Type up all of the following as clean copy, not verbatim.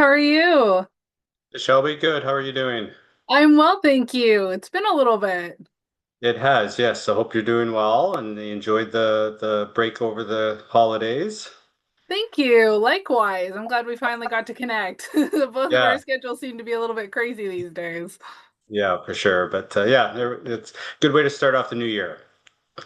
how are you? Shelby, good. How are you doing? I'm well, thank you. It's been a little bit. It has, yes. I hope you're doing well and you enjoyed the break over the holidays. Thank you. Likewise. I'm glad we finally got to connect. Both of our Yeah, schedules seem to be a little bit crazy these days. yeah, for sure. But yeah, it's a good way to start off the new year.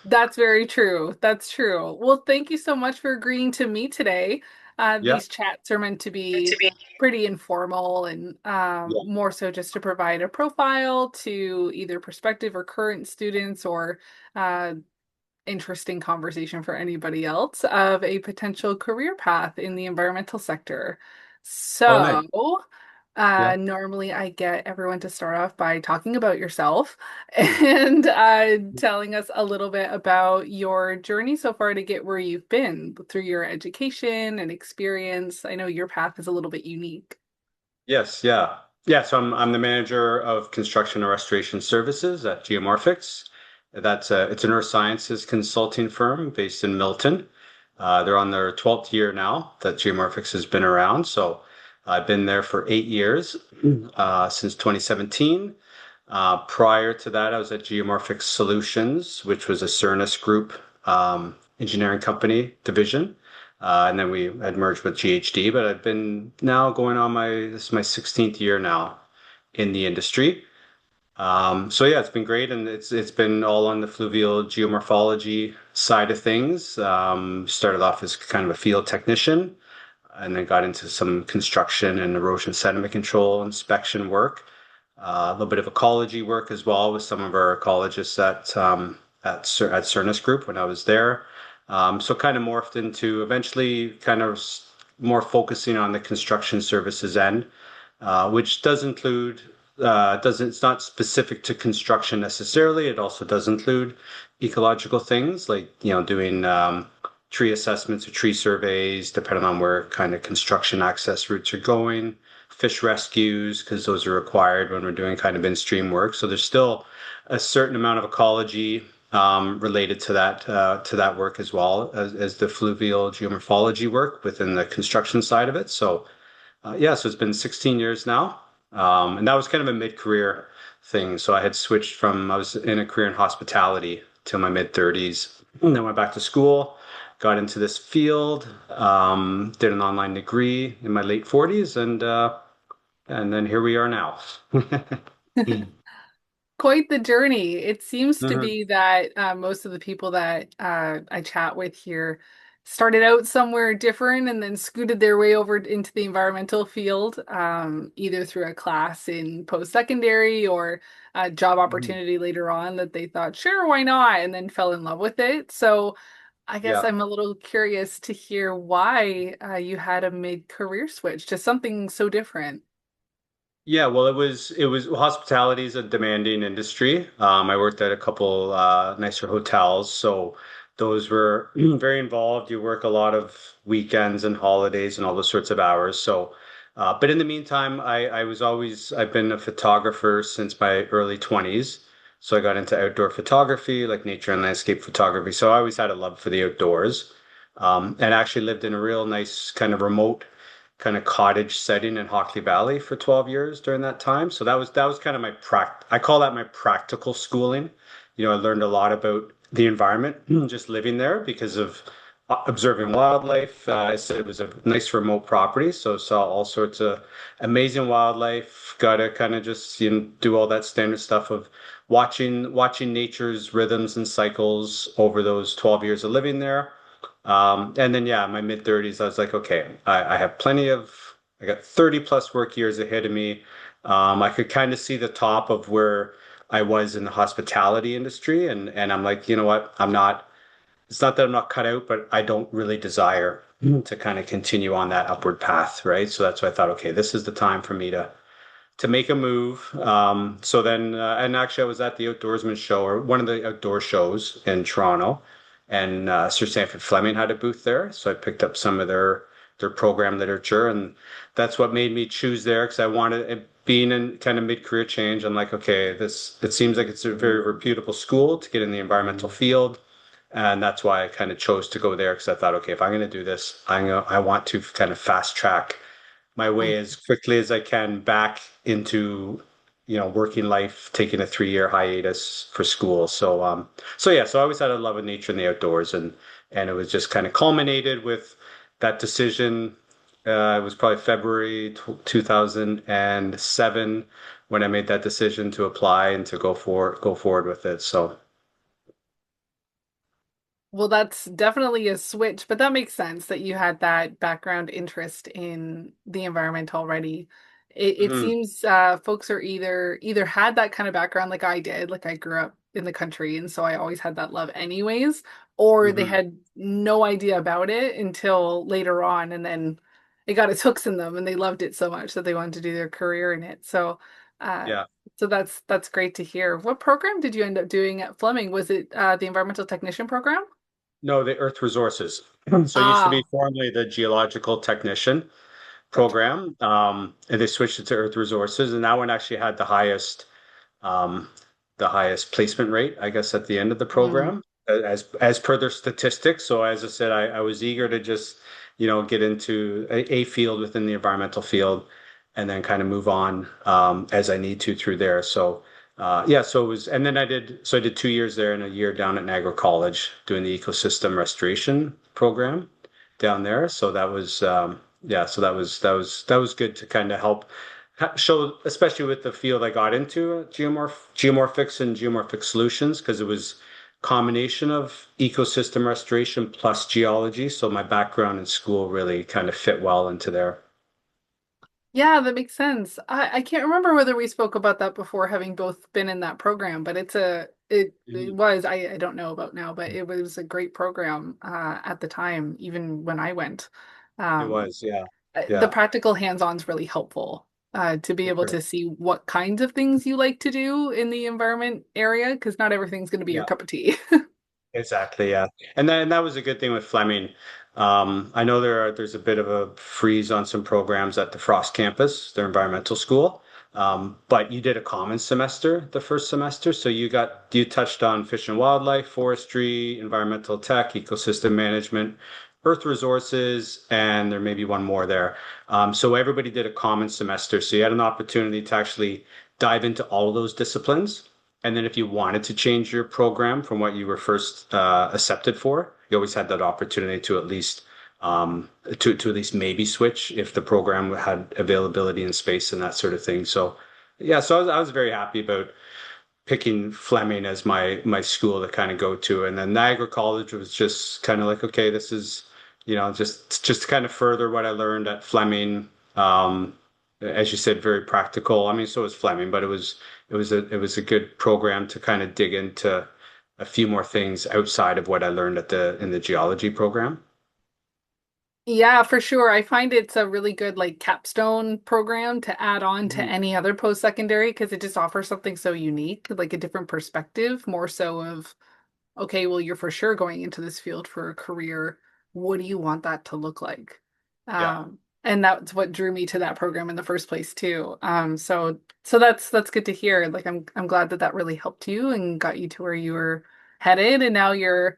That's very true. That's true. Well, thank you so much for agreeing to meet today. Yeah, These chats are meant to be pretty informal and yeah. more so just to provide a profile to either prospective or current students or uh, interesting conversation for anybody else of a potential career path in the environmental sector. Oh, nice. So, Yeah. normally I get everyone to start off by talking about yourself and telling us a little bit about your journey so far to get where you've been through your education and experience. I know your path is a little bit unique. Yes, yeah. Yeah, so I'm the manager of construction and restoration services at GEO Morphix. It's an earth sciences consulting firm based in Milton. They're on their 12th year now that GEO Morphix has been around. So I've been there for 8 years, since 2017. Prior to that, I was at Geomorphic Solutions, which was a Cernus Group engineering company division. And then we had merged with GHD, but I've been now going on this is my 16th year now in the industry. So yeah, it's been great, and it's been all on the fluvial geomorphology side of things. Started off as kind of a field technician, and then got into some construction and erosion sediment control inspection work. A little bit of ecology work as well with some of our ecologists at Cernus Group when I was there. So kind of morphed into eventually kind of more focusing on the construction services end, which does include doesn't it's not specific to construction necessarily. It also does include ecological things like doing tree assessments or tree surveys, depending on where kind of construction access routes are going, fish rescues, because those are required when we're doing kind of in-stream work. So there's still a certain amount of ecology related to that work as well as the fluvial geomorphology work within the construction side of it. So yeah, so it's been 16 years now. And that was kind of a mid-career thing. So I had switched I was in a career in hospitality till my mid 30s, and then went back to school, got into this field, did an online degree in my late 40s, and then here we are now. Quite the journey. It seems to Mhm. be that most of the people that I chat with here started out somewhere different and then scooted their way over into the environmental field, either through a class in post-secondary or a job Mhm. opportunity later on that they thought, sure, why not? And then fell in love with it. So I guess Yeah. I'm a little curious to hear why you had a mid-career switch to something so different. Yeah, well, it was hospitality is a demanding industry. I worked at a couple nicer hotels, so those were very involved. You work a lot of weekends and holidays and all those sorts of hours. So, but in the meantime, I've been a photographer since my early 20s. So I got into outdoor photography, like nature and landscape photography. So I always had a love for the outdoors, and actually lived in a real nice kind of remote kind of cottage setting in Hockley Valley for 12 years during that time. So that was kind of I call that my practical schooling. I learned a lot about the environment just living there because of observing wildlife. I said it was a nice remote property, so saw all sorts of amazing wildlife. Got to kind of just do all that standard stuff of watching nature's rhythms and cycles over those 12 years of living there. And then, yeah, my mid 30s, I was like, okay, I have I got 30 plus work years ahead of me. I could kind of see the top of where I was in the hospitality industry. And I'm like, you know what? It's not that I'm not cut out, but I don't really desire to kind of continue on that upward path, right? So that's why I thought, okay, this is the time for me to make a move. So then, and actually, I was at the Outdoorsman show or one of the outdoor shows in Toronto, and Sir Sanford Fleming had a booth there. So I picked up some of their program literature, and that's what made me choose there because I wanted being in kind of mid-career change. I'm like, okay, this it seems like it's a very reputable school to get in the environmental field. And that's why I kind of chose to go there because I thought, okay, if I'm going to do this, I want to kind of fast track my way as quickly as I can back into, working life, taking a 3-year hiatus for school. So yeah, so I always had a love of nature and the outdoors, and it was just kind of culminated with that decision. It was probably February 2007 when I made that decision to apply and to go forward with it. So, Well, that's definitely a switch, but that makes sense that you had that background interest in the environment already. It mhm, seems folks are either had that kind of background like I did, like I grew up in the country, and so I always had that love anyways, or they mhm, had no idea about it until later on, and then it got its hooks in them, and they loved it so much that they wanted to do their career in it. Uh, yeah. so that's great to hear. What program did you end up doing at Fleming? Was it the environmental technician program? No, the Earth Resources. So it used to be Ah, formerly the Geological Technician gotcha. program, and they switched it to Earth Resources, and that one actually had um, the highest placement rate, I guess, at the end of the Mm. program, as per their statistics. So as I said, I was eager to just, get into a field within the environmental field, and then kind of move on as I need to through there. So yeah, so it was, and then I did 2 years there and a year down at Niagara College doing the ecosystem restoration program down there. So that was yeah, so that was good to kind of help show, especially with the field I got into, geomorphics and geomorphic solutions, because it was combination of ecosystem restoration plus geology. So my background in school really kind of fit well into there. Yeah, that makes sense. I can't remember whether we spoke about that before, having both been in that program, but it Mhm. was I don't know about now, but it was a great program at the time, even when I went. It Um, was, yeah, the yeah, practical hands-on is really helpful to be for able sure. to see what kinds of things you like to do in the environment area, because not everything's going to be your Yeah. cup of tea. Exactly, yeah. And that was a good thing with Fleming. I know there's a bit of a freeze on some programs at the Frost campus, their environmental school. But you did a common semester the first semester, so you touched on fish and wildlife, forestry, environmental tech, ecosystem management, earth resources, and there may be one more there. So everybody did a common semester, so you had an opportunity to actually dive into all of those disciplines. And then if you wanted to change your program from what you were first accepted for, you always had that opportunity to at least to at least maybe switch if the program had availability and space and that sort of thing. So yeah, so I was very happy about picking Fleming as my school to kind of go to. And then Niagara College was just kind of like, okay, this is, just to kind of further what I learned at Fleming. As you said, very practical. I mean, so was Fleming, but it was a good program to kind of dig into a few more things outside of what I learned in the geology program. Yeah, for sure. I find it's a really good like capstone program to add on to Mhm. any other post-secondary because it just offers something so unique, like a different perspective, more so of, okay, well, you're for sure going into this field for a career. What do you want that to look like? Yeah. And that's what drew me to that program in the first place too. So that's good to hear. Like I'm glad that that really helped you and got you to where you were headed, and now you're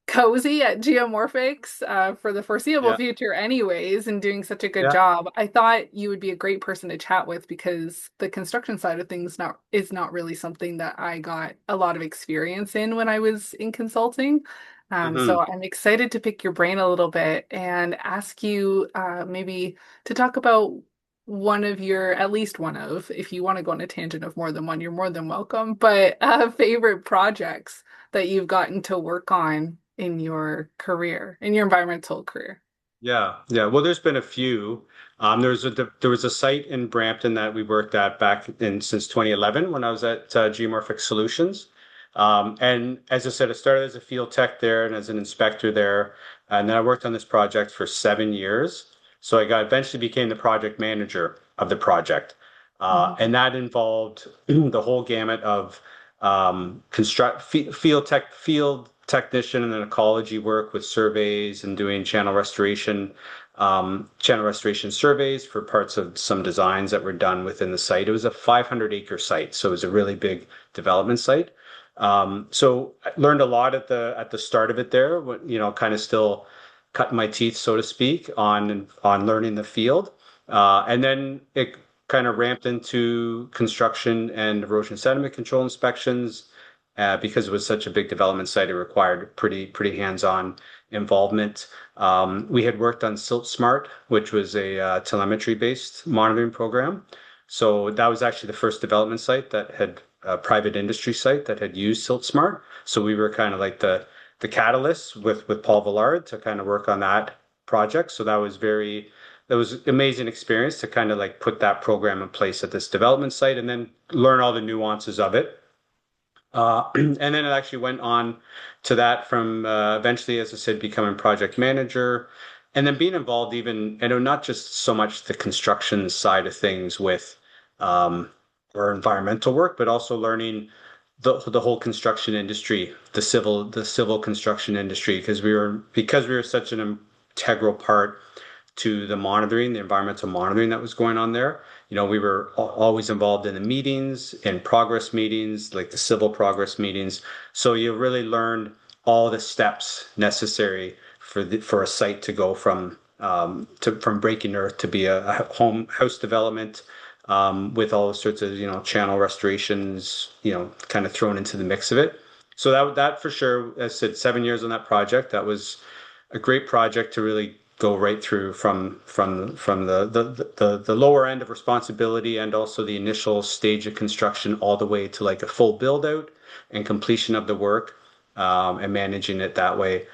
cozy at GEO Morphix for the foreseeable Yeah. future anyways and doing such a good Yeah. job. I thought you would be a great person to chat with because the construction side of things not is not really something that I got a lot of experience in when I was in consulting. Hmm. So I'm excited to pick your brain a little bit and ask you maybe to talk about one of your, at least one of, if you want to go on a tangent of more than one, you're more than welcome, but favorite projects that you've gotten to work on in your career, in your environmental career. Yeah, yeah. Well, there's been a few. There was a site in Brampton that we worked at back in since 2011 when I was at Geomorphic Solutions. And as I said, I started as a field tech there and as an inspector there, and then I worked on this project for 7 years. So eventually became the project manager of the project, Mhm. and that involved the whole gamut of field technician and then ecology work with surveys and doing channel restoration surveys for parts of some designs that were done within the site. It was a 500-acre site, so it was a really big development site. So I learned a lot at the start of it there, kind of still cutting my teeth, so to speak, on learning the field. And then it kind of ramped into construction and erosion sediment control inspections. Because it was such a big development site, it required pretty hands-on involvement. We had worked on Silt Smart, which was a telemetry-based monitoring program. So that was actually the first development site that had a private industry site that had used Silt Smart. So we were kind of like the catalyst with Paul Villard to kind of work on that project. So that was amazing experience to kind of like put that program in place at this development site and then learn all the nuances of it. And then it actually went on to that from eventually, as I said, becoming project manager and then being involved even, not just so much the construction side of things with um, our environmental work, but also learning the whole construction industry, the civil construction industry, because we were such an integral part to the environmental monitoring that was going on there. We were always involved in the meetings, in progress meetings, like the civil progress meetings. So you really learned all the steps necessary for a site to go from breaking earth to be a house development with all sorts of channel restorations kind of thrown into the mix of it. So that for sure, as I said, 7 years on that project. That was a great project to really go right through from the lower end of responsibility and also the initial stage of construction all the way to like a full build out and completion of the work and managing it that way.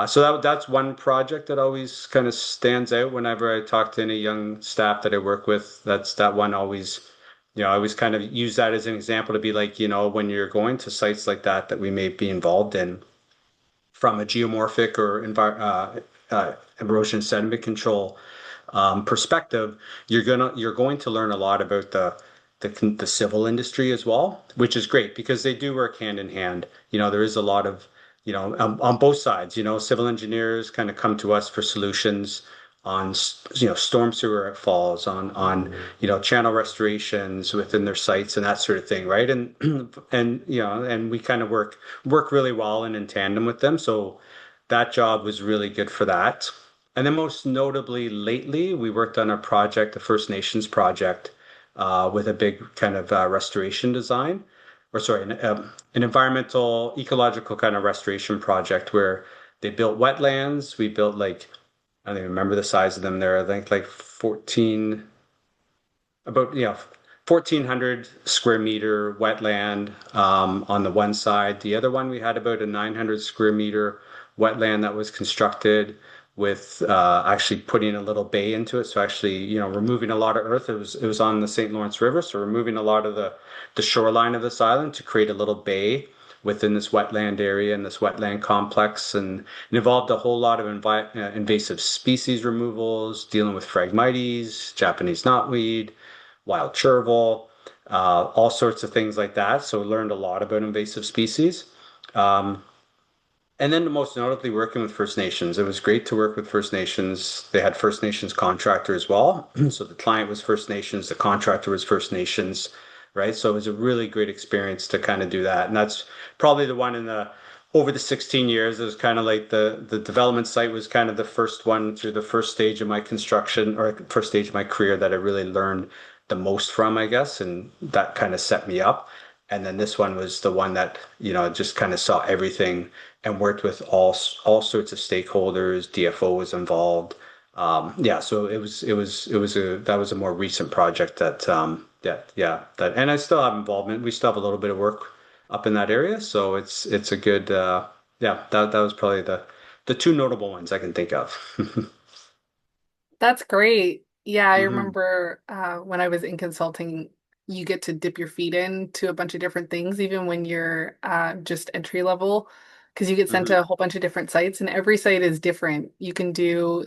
So that's one project that always kind of stands out whenever I talk to any young staff that I work with. That's that one always, I always kind of use that as an example to be like, when you're going to sites like that we may be involved in from a geomorphic or erosion sediment control perspective, you're going to learn a lot about the civil industry as well, which is great because they do work hand in hand. There is a lot of on both sides. Civil engineers kind of come to us for solutions on storm sewer falls, on channel restorations within their sites and that sort of thing, right? And and we kind of work really well and in tandem with them. So that job was really good for that. And then most notably lately, we worked on a project, a First Nations project, with a big kind of restoration design, or sorry, an environmental, ecological kind of restoration project where they built wetlands. We built like, I don't even remember the size of them there. I think like 14, about, 1,400 square meter wetland on the one side. The other one, we had about a 900 square meter wetland that was constructed with actually putting a little bay into it. So actually, removing a lot of earth. It was on the St. Lawrence River, so removing a lot of the shoreline of this island to create a little bay within this wetland area and this wetland complex, and it involved a whole lot of invasive species removals, dealing with Phragmites, Japanese knotweed, wild chervil, all sorts of things like that. So we learned a lot about invasive species. Um, and then most notably working with First Nations. It was great to work with First Nations. They had First Nations contractor as well. So the client was First Nations, the contractor was First Nations, right? So it was a really great experience to kind of do that. And that's probably the one over the 16 years, it was kind of like the development site was kind of the first one through the first stage of my construction or first stage of my career that I really learned the most from, I guess, and that kind of set me up. And then this one was the one that, just kind of saw everything and worked with all sorts of stakeholders. DFO was involved. Yeah, so that was a more recent project and I still have involvement. We still have a little bit of work up in that area, so it's a good yeah, that was probably the two notable ones I can think of. That's great. Yeah, I hmm remember when I was in consulting, you get to dip your feet into a bunch of different things, even when you're just entry level, because you get sent to hmm a whole bunch of different sites, and every site is different. You can do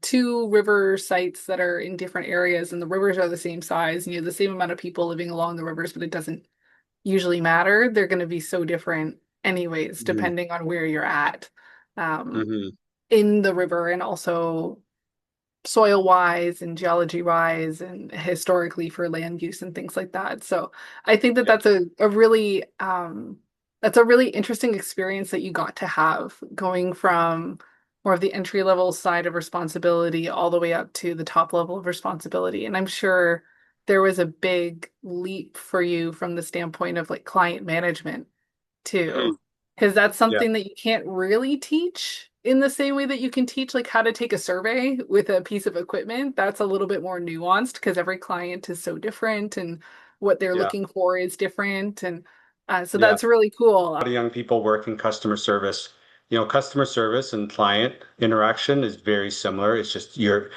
two river sites that are in different areas, and the rivers are the same size, and you have the same amount of people living along the rivers, but it doesn't usually matter. They're going to be so different anyways, hmm depending on where you're at um, hmm in the river and also soil wise and geology wise and historically for land use and things like that. So I think that Yeah. that's a really interesting experience that you got to have going from more of the entry level side of responsibility all the way up to the top level of responsibility. And I'm sure there was a big leap for you from the standpoint of like client management too, Mhm. because that's Yeah, something that you can't really teach in the same way that you can teach like how to take a survey with a piece of equipment. That's a little bit more nuanced because every client is so different and what they're yeah, looking for is different. And so yeah. that's really cool. Lot of young people work in customer service. You know, customer service and client interaction is very similar. It's just your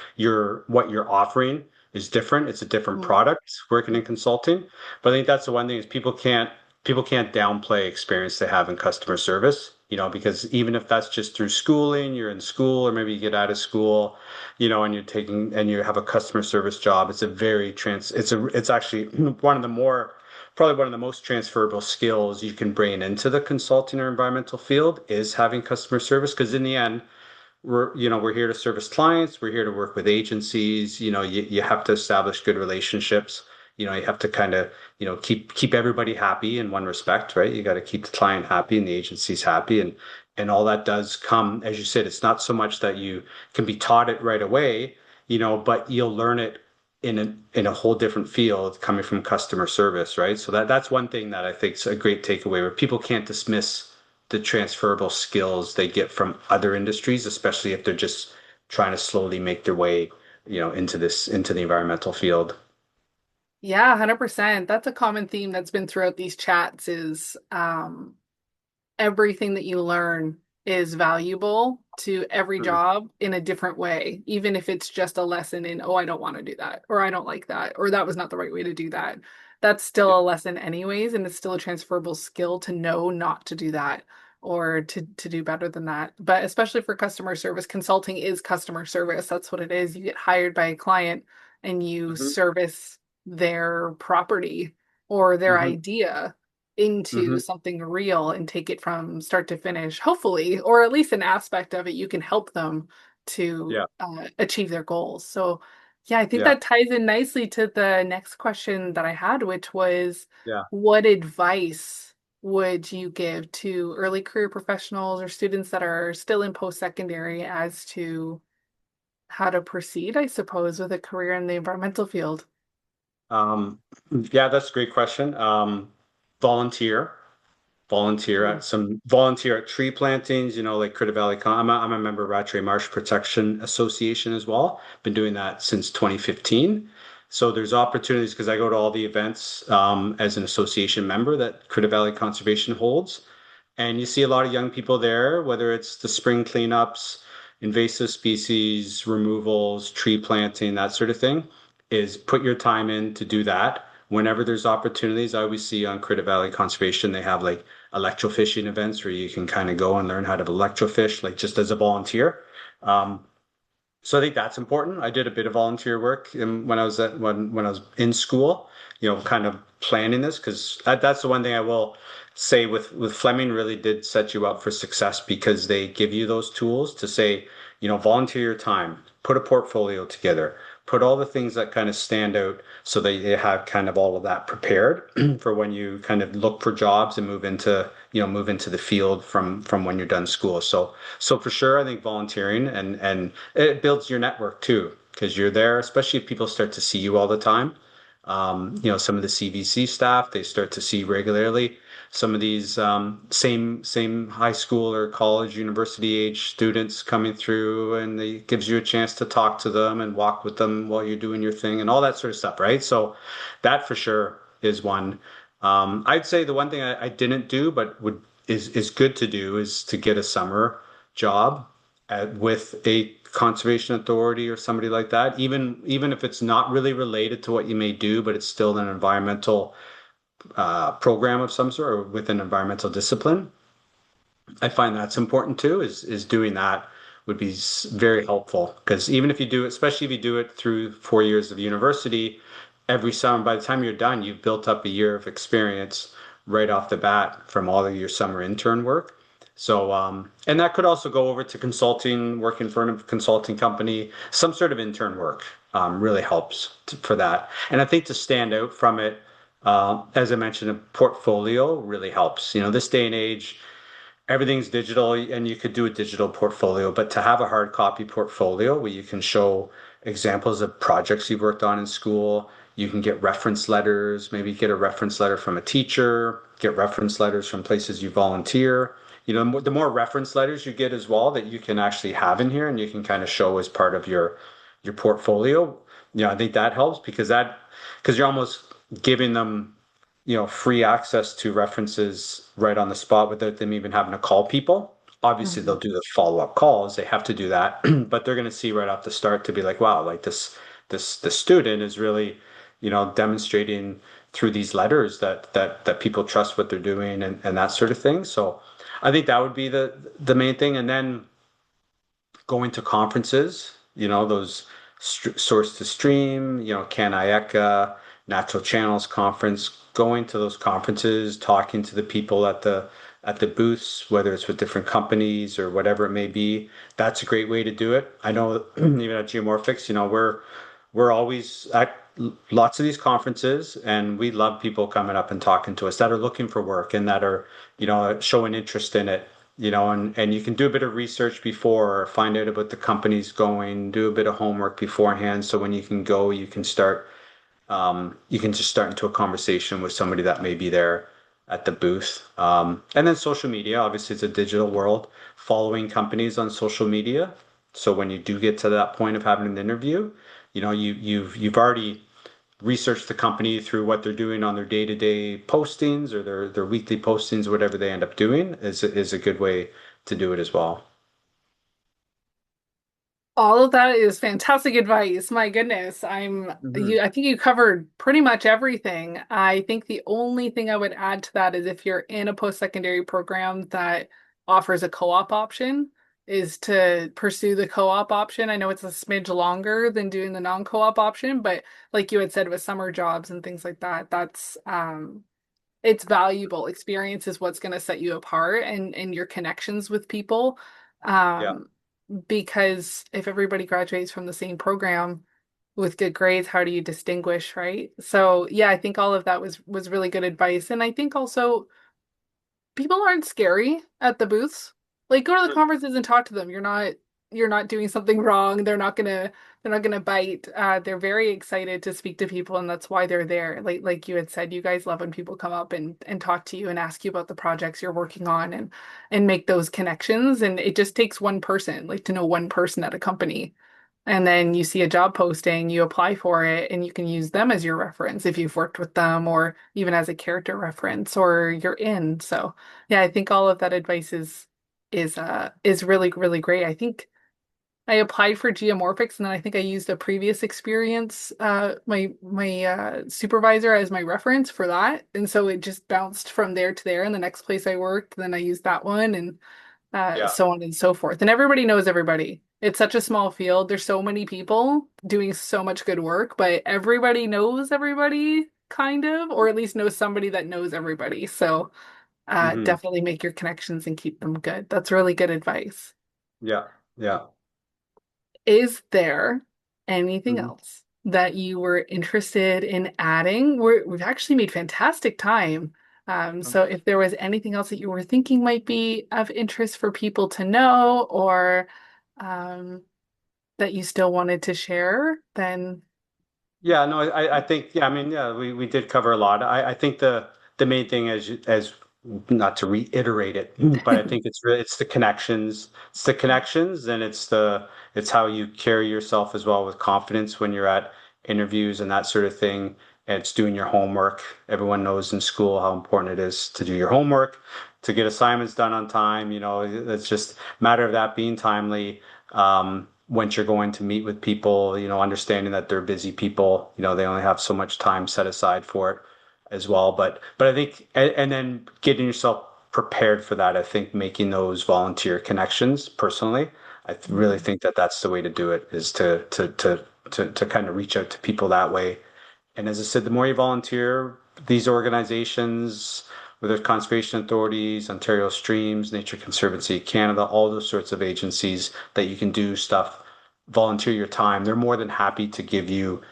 what you're offering is different. It's a different Mhm. product working in consulting. But I think that's the one thing is people can't downplay experience they have in customer service, you know, because even if that's just through schooling, you're in school or maybe you get out of school, you know, and you have a customer service job, it's a very trans it's actually one of the more probably one of the most transferable skills you can bring into the consulting or environmental field is having customer service because in the end we're here to service clients, we're here to work with agencies, you know, you have to establish good relationships, you know, you have to kind of, you know, keep everybody happy in one respect, right? You got to keep the client happy and the agencies happy, and all that does come, as you said, it's not so much that you can be taught it right away, you know, but you'll learn it in a whole different field coming from customer service, right? So that's one thing that I think is a great takeaway where people can't dismiss the transferable skills they get from other industries, especially if they're just trying to slowly make their way, you know, into the environmental field. Yeah, 100%. That's a common theme that's been throughout these chats is everything that you learn is valuable to every Mm. job in a different way, even if it's just a lesson in, oh, I don't want to do that, or I don't like that, or that was not the right way to do that. That's Yeah. still a lesson anyways, and it's still a transferable skill to know not to do that or to do better than that. But especially for customer service, consulting is customer service. That's what it is. You get hired by a client and you Hmm. service their property or their Hmm. idea into Hmm. something real and take it from start to finish, hopefully, or at least an aspect of it, you can help them to Yeah. achieve their goals. So, yeah, I think Yeah. that ties in nicely to the next question that I had, which was Yeah. what advice would you give to early career professionals or students that are still in post-secondary as to how to proceed, I suppose, with a career in the environmental field? Um, yeah, that's a great question. Volunteer. Mm. Volunteer at tree plantings, you know, like Critter Valley I'm a member of Rattray Marsh Protection Association as well. Been doing that since 2015. So there's opportunities because I go to all the events as an association member that Critter Valley Conservation holds. And you see a lot of young people there, whether it's the spring cleanups, invasive species removals, tree planting, that sort of thing, is put your time in to do that. Whenever there's opportunities, I always see on Critter Valley Conservation, they have like electrofishing events where you can kind of go and learn how to electrofish, like just as a volunteer. Um, so I think that's important. I did a bit of volunteer work when I was when I was in school, you know, kind of planning this because that's the one thing I will say with Fleming really did set you up for success because they give you those tools to say, you know, volunteer your time, put a portfolio together, put all the things that kind of stand out so that you have kind of all of that prepared for when you kind of look for jobs and move into the field from when you're done school. So for sure, I think volunteering and it builds your network too, because you're there, especially if people start to see you all the time. You know, some of the CVC staff, they start to see regularly. Some of these same high school or college, university age students coming through, and it gives you a chance to talk to them and walk with them while you're doing your thing and all that sort of stuff, right? So that for sure is one. I'd say the one thing I didn't do, but would is good to do, is to get a summer job with a conservation authority or somebody like that. Even if it's not really related to what you may do, but it's still an environmental program of some sort or with an environmental discipline. I find that's important too. Is doing that would be very helpful because even if you do it, especially if you do it through 4 years of university, every summer, by the time you're done, you've built up a year of experience right off the bat from all of your summer intern work. So, and that could also go over to consulting, working for a consulting company, some sort of intern work really helps for that. And I think to stand out from it, as I mentioned, a portfolio really helps. You know, this day and age, everything's digital and you could do a digital portfolio, but to have a hard copy portfolio where you can show examples of projects you've worked on in school, you can get reference letters, maybe get a reference letter from a teacher, get reference letters from places you volunteer. The more reference letters you get as well that you can actually have in here and you can kind of show as part of your portfolio. I think that helps because you're almost giving them free access to references right on the spot without them even having to call people. Obviously, they'll Mhm. do the follow-up calls. They have to do that, but they're going to see right off the start to be like, wow, like this student is really, demonstrating through these letters that people trust what they're doing and that sort of thing. So I think that would be the main thing. And then going to conferences, those source to stream, Can IECA, Natural Channels Conference, going to those conferences, talking to the people at the booths, whether it's with different companies or whatever it may be. That's a great way to do it. I know even at Geomorphix, we're always at lots of these conferences, and we love people coming up and talking to us that are looking for work and that are, showing interest in it. And you can do a bit of research before, find out about the companies going, do a bit of homework beforehand. So when you can go, you can just start into a conversation with somebody that may be there at the booth. And then social media, obviously it's a digital world, following companies on social media. So when you do get to that point of having an interview, you've already researched the company through what they're doing on their day-to-day postings or their weekly postings, whatever they end up doing is a good way to do it as well. All of that is fantastic advice. My goodness, Hmm. I think you covered pretty much everything. I think the only thing I would add to that is if you're in a post-secondary program that offers a co-op option, is to pursue the co-op option. I know it's a smidge longer than doing the non-co-op option, but like you had said with summer jobs and things like that, that's it's valuable. Experience is what's going to set you apart and your connections with people. Yeah. Um, because if everybody graduates from the same program with good grades, how do you distinguish, right? So yeah, I think all of that was really good advice. And I think also people aren't scary at the booths. Like go to the conferences and talk to them. You're not doing something wrong. They're not gonna bite. They're very excited to speak to people, and that's why they're there. Like you had said, you guys love when people come up and talk to you and ask you about the projects you're working on and make those connections. And it just takes one person, like to know one person at a company. And then you see a job posting, you apply for it, and you can use them as your reference if you've worked with them, or even as a character reference, or you're in. So yeah, I think all of that advice is really, really great. I think I applied for geomorphics and then I think I used a previous experience, my supervisor as my reference for that. And so it just bounced from there to there. And the next place I worked, then I used that one and Yeah. so on and so forth. And everybody knows everybody. It's such a small field. There's so many people doing so much good work, but everybody knows everybody, kind of, or at least knows somebody that knows everybody. So Hmm. definitely make your connections and keep them good. That's really good advice. Yeah. Yeah. Is there anything Mhm. else that you were interested in adding? We've actually made fantastic time. So if there was anything else that you were thinking might be of interest for people to know or um, that you still wanted to share, then Yeah, no, I think, yeah, I mean, yeah, we did cover a lot. I think the main thing as not to reiterate it, but I think it's the connections. It's the connections and it's how you carry yourself as well with confidence when you're at interviews and that sort of thing. And it's doing your homework. Everyone knows in school how important it is to do your homework, to get assignments done on time. It's just a matter of that being timely. Once you're going to meet with people, understanding that they're busy people, they only have so much time set aside for it as well. But I think, and then getting yourself prepared for that, I think making those volunteer connections personally, really Mhm. think that that's the way to do it is to kind of reach out to people that way. And as I said, the more you volunteer, these organizations, whether it's conservation authorities, Ontario Streams, Nature Conservancy Canada, all those sorts of agencies that you can do stuff, volunteer your time, they're more than happy to give you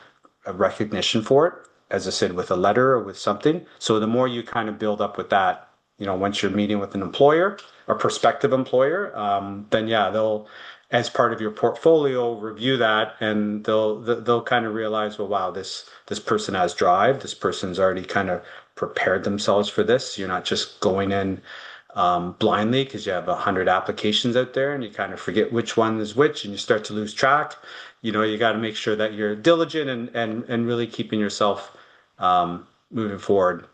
a recognition for it, as I said, with a letter or with something. So the more you kind of build up with that, once you're meeting with an employer or prospective employer, then yeah, they'll, as part of your portfolio, review that, and they'll kind of realize, well, wow, this person has drive. This person's already kind of prepared themselves for this. You're not just going in blindly because you have 100 applications out there and you kind of forget which one is which and you start to lose track. You got to make sure that you're diligent and really keeping yourself moving forward.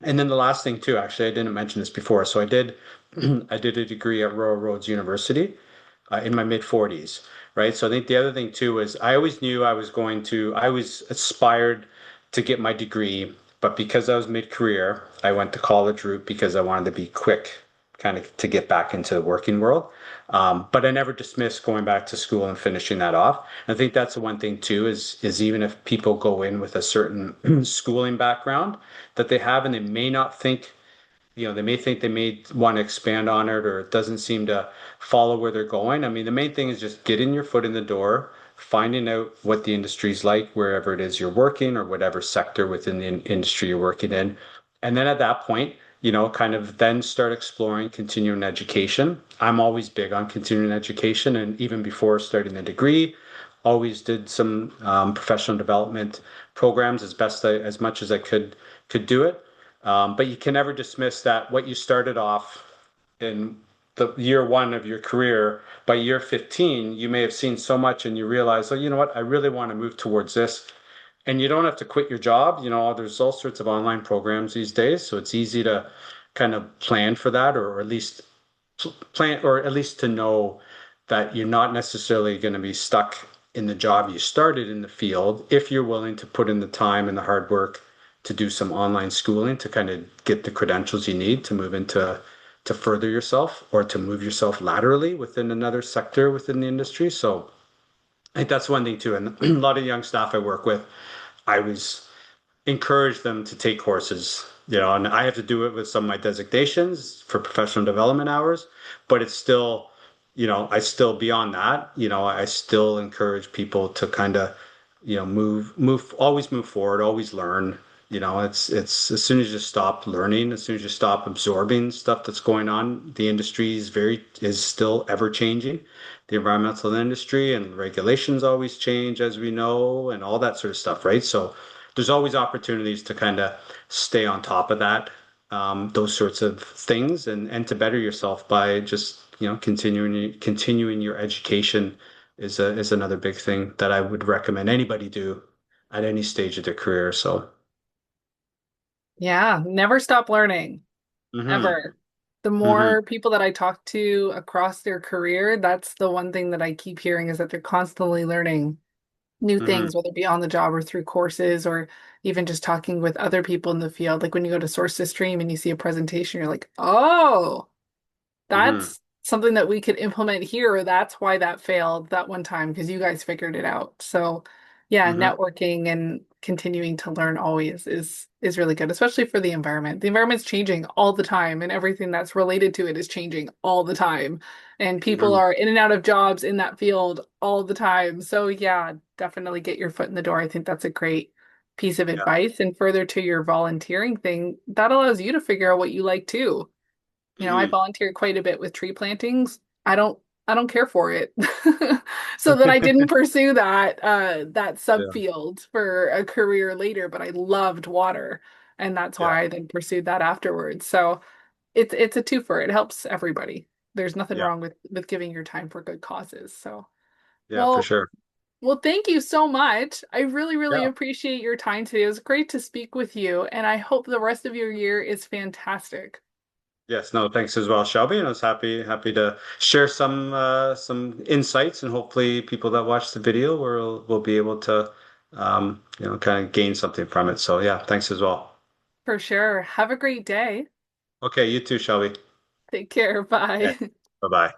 And then the last thing too, actually, I didn't mention this before. So I did I did a degree at Royal Roads University in my mid 40s, right? So I think the other thing too is I always knew I always aspired to get my degree, but because I was mid-career, I went the college route because I wanted to be quick, kind of to get back into the working world. But I never dismissed going back to school and finishing that off. I think that's the one thing too is even if people go in with a certain schooling background that they have and they may not think they may think they may want to expand on it or it doesn't seem to follow where they're going. I mean, the main thing is just getting your foot in the door, finding out what the industry's like, wherever it is you're working or whatever sector within the industry you're working in. And then at that point, kind of then start exploring continuing education. I'm always big on continuing education. And even before starting the degree, always did some professional development programs as much as I could do it. But you can never dismiss that what you started off in the year one of your career, by year 15, you may have seen so much and you realize, oh, you know what, I really want to move towards this. And you don't have to quit your job. There's all sorts of online programs these days. So it's easy to kind of plan for that or at least plan, or at least to know that you're not necessarily going to be stuck in the job you started in the field if you're willing to put in the time and the hard work to do some online schooling to kind of get the credentials you need to move into to further yourself or to move yourself laterally within another sector within the industry. So I think that's one thing too. And a lot of young staff I work with, I was encourage them to take courses, and I have to do it with some of my designations for professional development hours, but it's still, I still beyond that, I still encourage people to kind of, always move forward, always learn. It's as soon as you stop learning, as soon as you stop absorbing stuff that's going on, the industry is still ever changing. The environmental industry and regulations always change, as we know, and all that sort of stuff, right? So there's always opportunities to kind of stay on top of that, those sorts of things, and to better yourself by just continuing your education is another big thing that I would recommend anybody do at any stage of their career. So, Yeah, never stop learning, hmm ever. The hmm more people that I talk to across their career, that's the one thing that I keep hearing is that they're constantly learning new hmm things, whether it be on the job or through courses or even just talking with other people in the field. Like when you go to Source to Stream and you see a presentation, you're like, oh, hmm that's something that we could implement here, or that's why that failed that one time because you guys figured it out. So yeah, hmm networking and continuing to learn always is really good, especially for the environment. The environment's changing all the time and everything that's related to it is changing all the time. And people hmm are in and out of jobs in that field all the time. So yeah, definitely get your foot in the door. I think that's a great piece of Yeah. advice. And further to your volunteering thing, that allows you to figure out what you like too. I hmm volunteered quite a bit with tree plantings. I don't care for it. So then I didn't pursue that Yeah. subfield for a career later, but I loved water and that's Yeah. why I then pursued that afterwards. So it's a twofer. It helps everybody. There's nothing Yeah. wrong with giving your time for good causes. So Yeah, for well, sure. thank you so much. I really, really Yeah. appreciate your time today. It was great to speak with you, and I hope the rest of your year is fantastic. Yes, no, thanks as well, Shelby. And I was happy to share some insights, and hopefully people that watch the video will be able to kind of gain something from it. So yeah, thanks as well. For sure. Have a great day. Okay, you too, Shelby. Take care. Okay, Bye. bye-bye.